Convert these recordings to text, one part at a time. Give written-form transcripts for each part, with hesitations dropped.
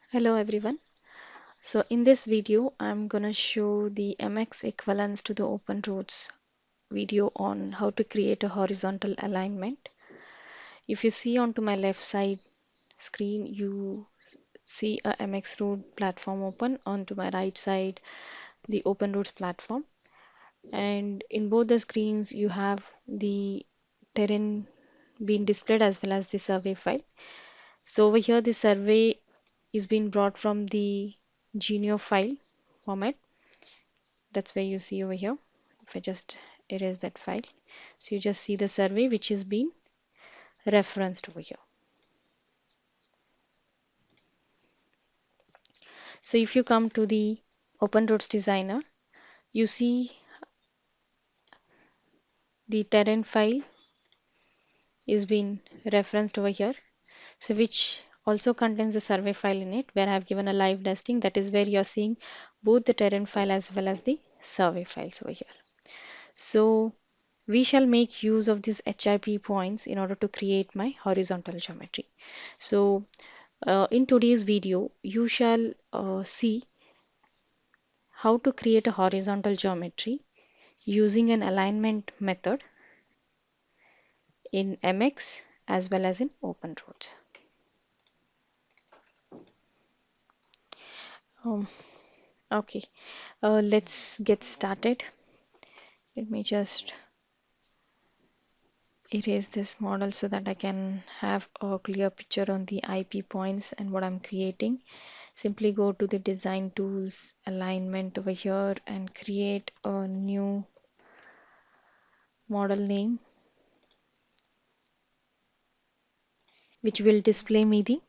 Hello everyone. So in this video, I'm gonna show the MX equivalence to the open roads video on how to create a horizontal alignment. If you see onto my left side screen, you see a MX road platform open. Onto my right side, the open roads platform. And in both the screens, you have the terrain being displayed as well as the survey file. So over here, the survey is being brought from the Genio file format. That's where you see over here. If I just erase that file, so you just see the survey which is being referenced over here. So if you come to the Open Roads Designer, you see the terrain file is being referenced over here. So which also contains a survey file in it where I have given a live testing. That is where you are seeing both the terrain file as well as the survey files over here. So we shall make use of these HIP points in order to create my horizontal geometry. So in today's video, you shall see how to create a horizontal geometry using an alignment method in MX as well as in open roads. Um, okay, let's get started. Let me just erase this model so that I can have a clear picture on the IP points and what I'm creating. Simply go to the design tools, alignment over here and create a new model name which will display me the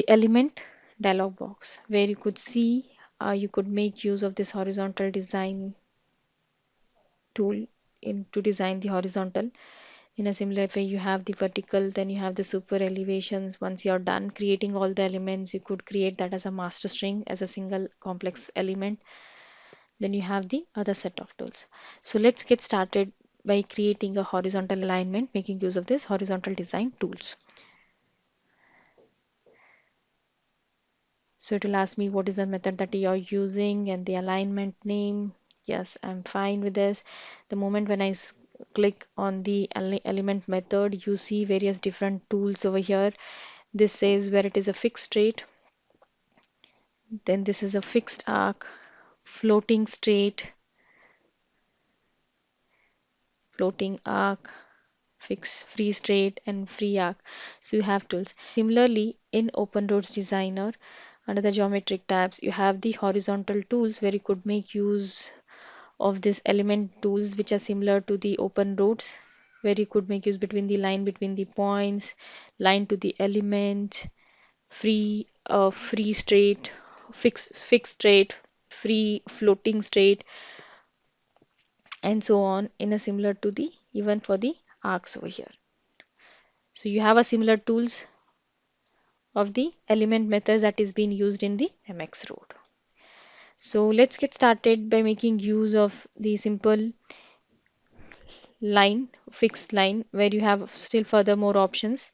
element dialog box where you could see you could make use of this horizontal design tool to design the horizontal. In a similar way, you have the vertical, then you have the super elevations. Once you're done creating all the elements, you could create that as a master string as a single complex element. Then you have the other set of tools. So let's get started by creating a horizontal alignment, making use of this horizontal design tools. So it will ask me what is the method that you're using and the alignment name. Yes, I'm fine with this. The moment when I click on the element method, you see various different tools over here. This says where it is a fixed straight, then this is a fixed arc, floating straight, floating arc, fixed free straight and free arc. So you have tools. Similarly, in Open Roads Designer, under the geometric tabs, you have the horizontal tools where you could make use of this element tools which are similar to the open roads, where you could make use between the line between the points, line to the element, free straight, fixed straight, free floating straight, and so on in a similar to the even for the arcs over here. So you have a similar tools of the element methods that is being used in the MX road. So let's get started by making use of the simple line, fixed line, where you have still further more options,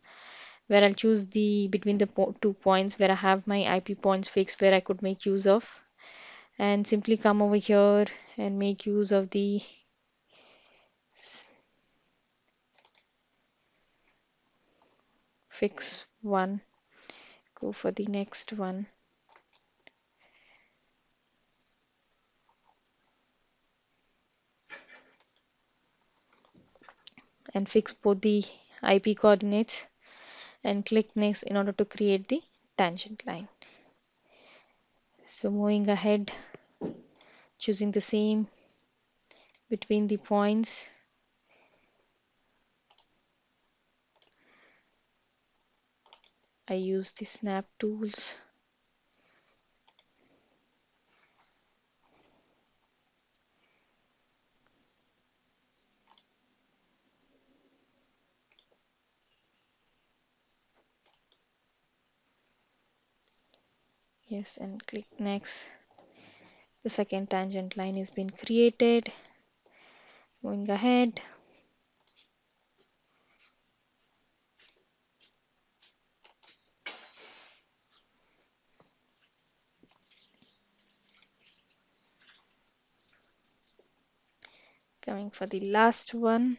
where I'll choose the between the 2 points where I have my IP points fixed where I could make use of, and simply come over here and make use of the fix one, go for the next one, and fix both the IP coordinates and click next in order to create the tangent line. So moving ahead, choosing the same between the points, I use the snap tools. Yes, and click next. The second tangent line has been created. Moving ahead, Coming for the last one.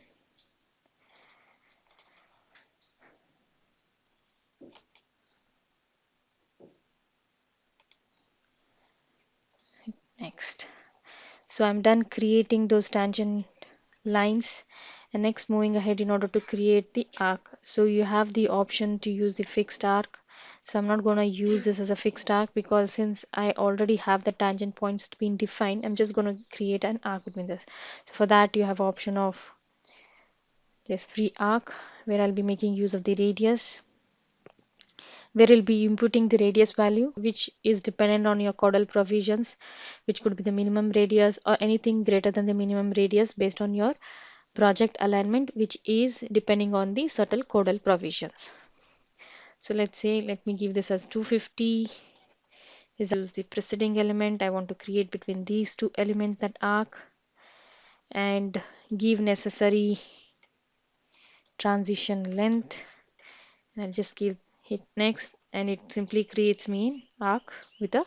Next. So I'm done creating those tangent lines, and next moving ahead in order to create the arc. So you have the option to use the fixed arc. So I'm not going to use this as a fixed arc because since I already have the tangent points being defined, I'm just going to create an arc between this. So for that you have option of this free arc, where I'll be making use of the radius, where you'll be inputting the radius value which is dependent on your caudal provisions, which could be the minimum radius or anything greater than the minimum radius based on your project alignment, which is depending on the certain caudal provisions. So let's say, let me give this as 250 is use the preceding element. I want to create between these two elements that arc and give necessary transition length. I'll just give hit next, and it simply creates me an arc with a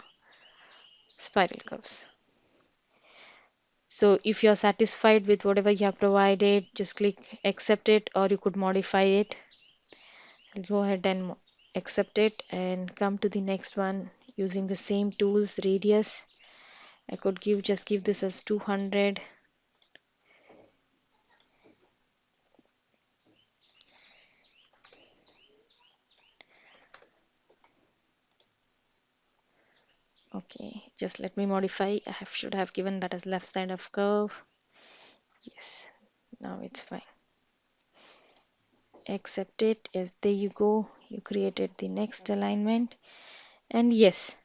spiral curves. So if you're satisfied with whatever you have provided, just click accept it, or you could modify it. I'll go ahead and accept it and come to the next one using the same tools. Radius, I could just give this as 200. Okay, just let me modify. Should have given that as left side of curve. Yes, now it's fine. Accept it. Yes, there you go. You created the next alignment. And yes,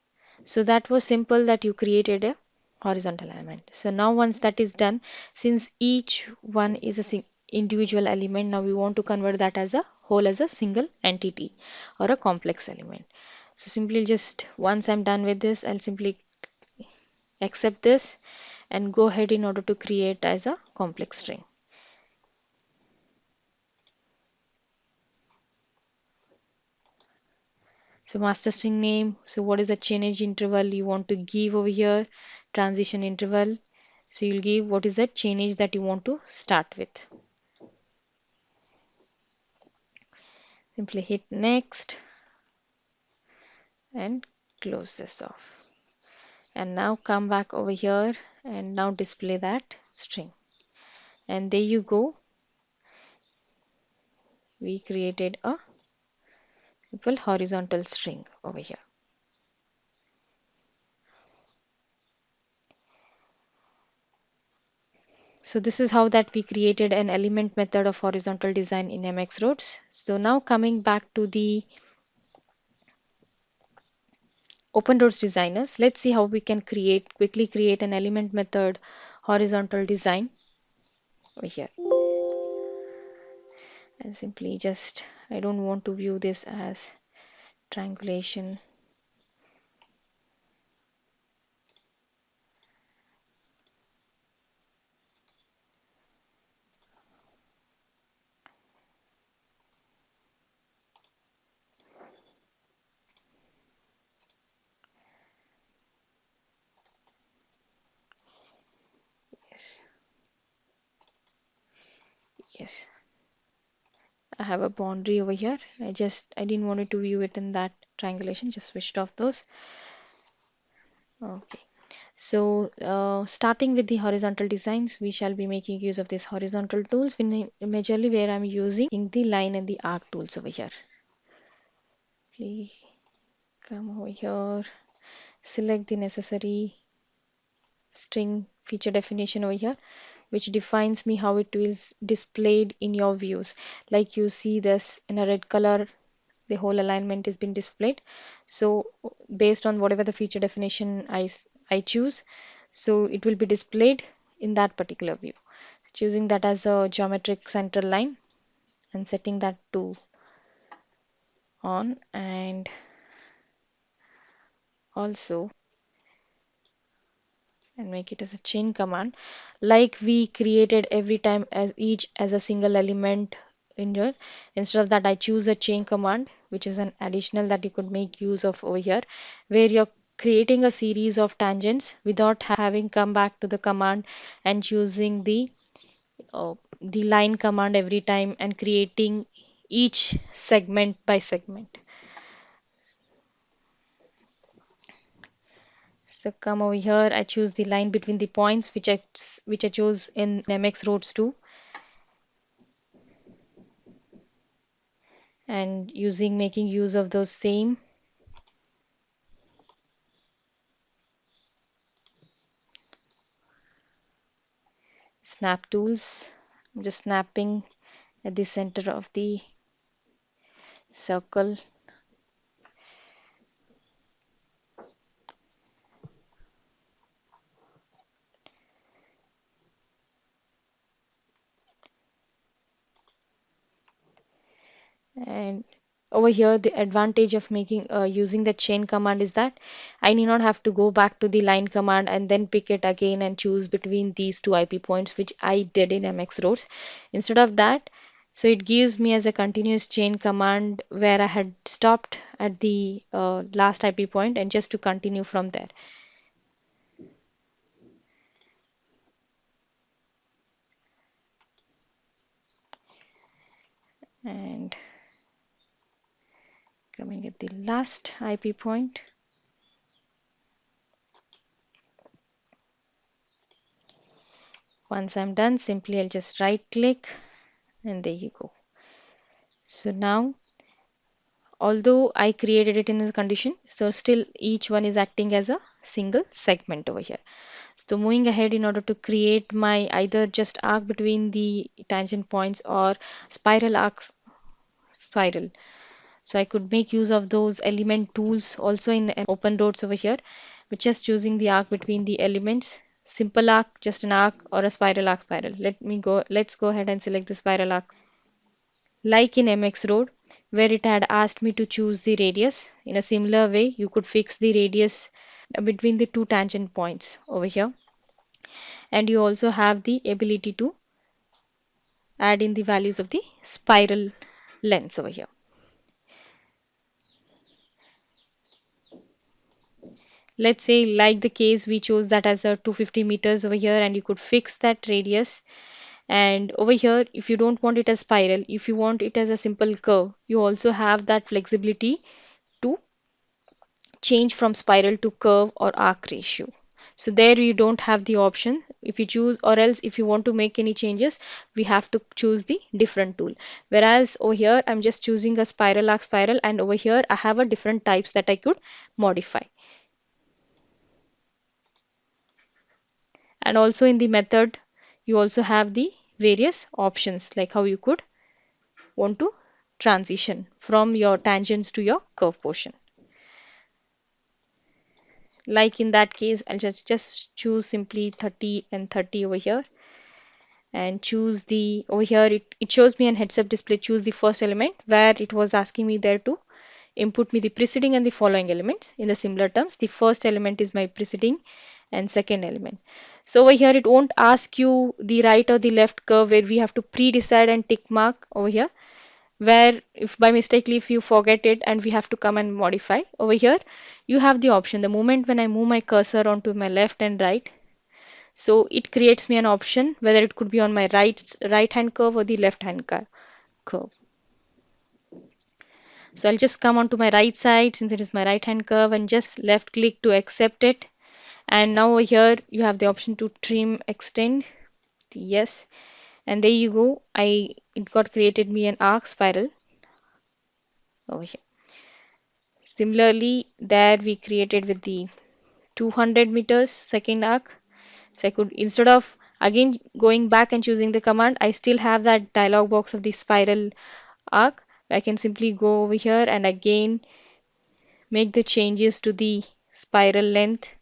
so that was simple, that you created a horizontal element. So now once that is done, since each one is a individual element, now we want to convert that as a whole, as a single entity or a complex element. So simply just once I'm done with this, I'll simply accept this and go ahead in order to create as a complex string. So master string name, so what is the change interval you want to give over here? Transition interval. So you'll give what is the change that you want to start with. Simply hit next and close this off. And now come back over here and now display that string. And there you go. We created a simple horizontal string over here. So this is how that we created an element method of horizontal design in MX Roads. So now coming back to the Open Roads designers, let's see how we can quickly create an element method horizontal design over here. And simply just, I don't want to view this as triangulation. Yes, yes. I have a boundary over here. I didn't want it to view it in that triangulation. Just switched off those. Okay. So starting with the horizontal designs, we shall be making use of these horizontal tools. Majorly where I'm using the line and the arc tools over here. Please come over here. Select the necessary string feature definition over here, which defines me how it is displayed in your views. Like you see this in a red color, the whole alignment is being displayed. So based on whatever the feature definition I choose, so it will be displayed in that particular view. Choosing that as a geometric center line and setting that to on, and also and make it as a chain command, like we created every time as each as a single element in here. Instead of that, I choose a chain command, which is an additional that you could make use of over here, where you're creating a series of tangents without having come back to the command and choosing the the line command every time and creating each segment by segment. So come over here, I choose the line between the points which I chose in MX Roads 2, and making use of those same snap tools. I'm just snapping at the center of the circle. And over here, the advantage of making using the chain command is that I need not have to go back to the line command and then pick it again and choose between these two IP points, which I did in MX Roads. Instead of that, so it gives me as a continuous chain command where I had stopped at the last IP point and just to continue from there. And coming at the last IP point. Once I'm done, simply I'll just right click and there you go. So now, although I created it in a condition, so still each one is acting as a single segment over here. So moving ahead, in order to create my either just arc between the tangent points or spiral arcs, spiral. So I could make use of those element tools also in open roads over here, which just choosing the arc between the elements. Simple arc, just an arc, or a spiral arc spiral. Let's go ahead and select the spiral arc. Like in MX Road, where it had asked me to choose the radius, in a similar way, you could fix the radius between the two tangent points over here. And you also have the ability to add in the values of the spiral lengths over here. Let's say, like the case, we chose that as a 250 meters over here, and you could fix that radius. And over here, if you don't want it as spiral, if you want it as a simple curve, you also have that flexibility to change from spiral to curve or arc ratio. So there you don't have the option if you choose, or else if you want to make any changes, we have to choose the different tool. Whereas over here, I'm just choosing a spiral arc spiral, and over here I have a different types that I could modify. And also in the method, you also have the various options like how you could want to transition from your tangents to your curve portion. Like in that case, I'll just choose simply 30 and 30 over here, and choose the over here it shows me an heads up display. Choose the first element where it was asking me there to input me the preceding and the following elements. In the similar terms, the first element is my preceding and second element. So over here it won't ask you the right or the left curve where we have to pre-decide and tick mark over here, where if by mistakenly if you forget it and we have to come and modify. Over here you have the option the moment when I move my cursor onto my left and right, so it creates me an option whether it could be on my right hand curve or the left hand curve. So I'll just come onto my right side since it is my right hand curve and just left click to accept it. And now over here you have the option to trim extend. Yes, and there you go. It got created me an arc spiral over here. Similarly, there we created with the 200 meters second arc. So I could, instead of again going back and choosing the command, I still have that dialog box of the spiral arc. I can simply go over here and again make the changes to the spiral length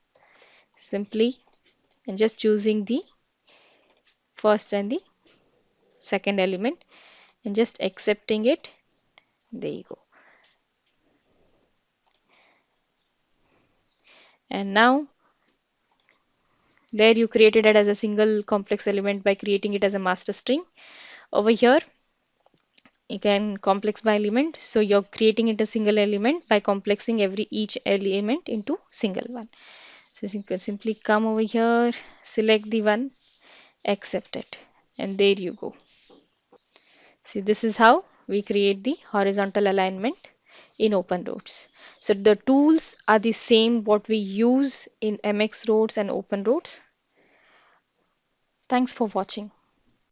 simply, and just choosing the first and the second element and just accepting it. There you go. And now there you created it as a single complex element by creating it as a master string. Over here you can complex by element, so you're creating it a single element by complexing each element into single one. So you can simply come over here, select the one, accept it. And there you go. See, this is how we create the horizontal alignment in open roads. So the tools are the same what we use in MX roads and open roads. Thanks for watching.